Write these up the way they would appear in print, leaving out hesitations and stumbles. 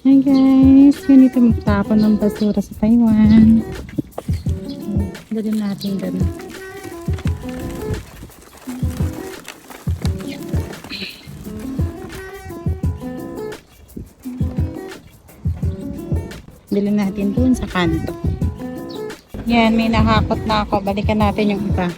Hi guys, ganito magtapon ng basura sa Taiwan. Dalhin natin doon. Dalhin natin doon sa kanto. Yan, may nakakot na ako. Balikan natin yung iba.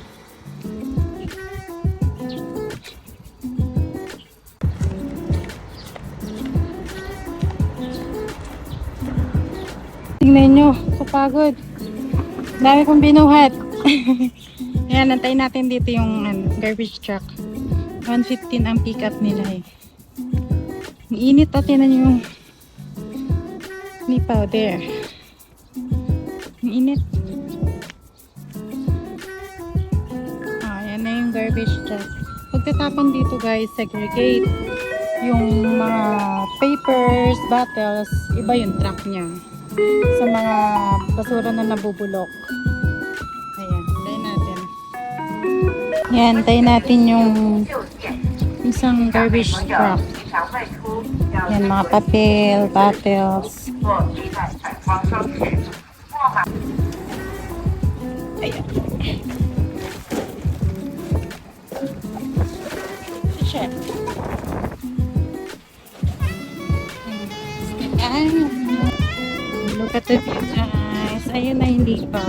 Tingnan nyo, kapagod. Dami kong binuhat. Ayan, nantayin natin dito yung garbage truck. 115 ang pick up nila eh. Ang init o, tinan nyo yung may powder. Ang init. Ayan na yung garbage truck. Pagtatapon dito guys, segregate yung mga papers, bottles, iba yung truck niya. Sa mga basura na nabubulok. Ayan, tayo natin. Ayan, tayo natin yung isang garbage truck. Ayan, mga papel, bottles. Ayan. Shit. Ayan. Look at the view guys. Ayun na hindi pa.